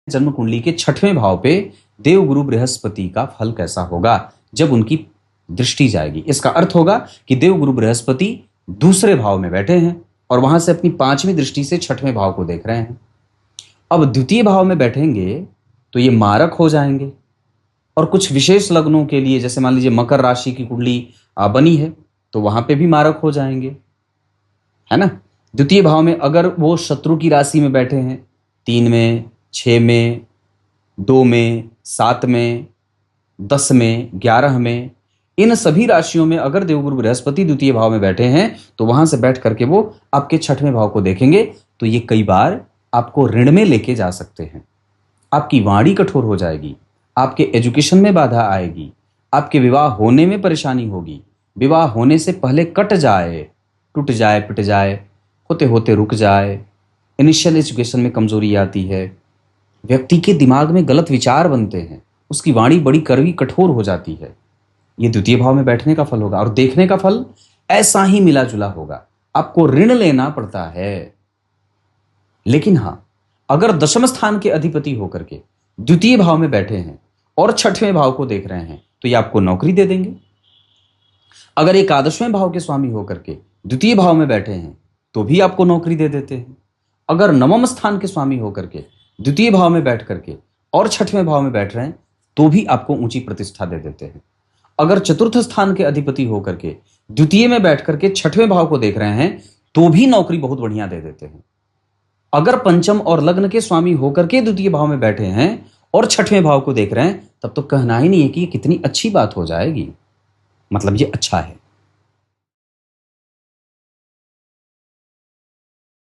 जन्म कुंडली के 6वें भाव पे देवगुरु बृहस्पति का फल कैसा होगा जब उनकी दृष्टि जाएगी। इसका अर्थ होगा कि देवगुरु बृहस्पति दूसरे भाव में बैठे हैं और वहां से अपनी 5वीं दृष्टि से 6वें भाव को देख रहे हैं। अब द्वितीय भाव में बैठेंगे तो ये मारक हो जाएंगे और कुछ विशेष लग्नों के लिए, जैसे मान लीजिए मकर राशि की कुंडली बनी है तो वहां पे भी मारक हो जाएंगे, है ना। द्वितीय भाव में अगर वो शत्रु की राशि में बैठे हैं, 3 में, 6 में, 2 में, 7 में, 10 में, 11 में, इन सभी राशियों में अगर देवगुरु बृहस्पति द्वितीय भाव में बैठे हैं तो वहां से बैठ करके वो आपके 6वें भाव को देखेंगे। तो ये कई बार आपको ऋण में लेके जा सकते हैं। आपकी वाणी कठोर हो जाएगी, आपके एजुकेशन में बाधा आएगी, आपके विवाह होने में परेशानी होगी, विवाह होने से पहले कट जाए, टूट जाए, पिट जाए, होते होते रुक जाए, इनिशियल एजुकेशन में कमजोरी आती है, व्यक्ति के दिमाग में गलत विचार बनते हैं, उसकी वाणी बड़ी कड़वी कठोर हो जाती है। ये द्वितीय भाव में बैठने का फल होगा और देखने का फल ऐसा ही मिला जुला होगा। आपको ऋण लेना पड़ता है। लेकिन हां, अगर दशम स्थान के अधिपति होकर के द्वितीय भाव में बैठे हैं और 6वें भाव को देख रहे हैं तो ये आपको नौकरी दे देंगे। अगर एकादशवें भाव के स्वामी होकर के द्वितीय भाव में बैठे हैं तो भी आपको नौकरी दे देते हैं। अगर नवम स्थान के स्वामी होकर के द्वितीय भाव में बैठ करके और 6वें भाव में बैठ रहे हैं तो भी आपको ऊंची प्रतिष्ठा दे देते हैं। अगर चतुर्थ स्थान के अधिपति होकर के द्वितीय में बैठ करके 6वें भाव को देख रहे हैं तो भी नौकरी बहुत बढ़िया दे देते हैं। अगर पंचम और लग्न के स्वामी होकर के द्वितीय भाव में बैठे हैं और 6वें भाव को देख रहे हैं तब तो कहना ही नहीं है कि ये कितनी अच्छी बात हो जाएगी। मतलब ये अच्छा है।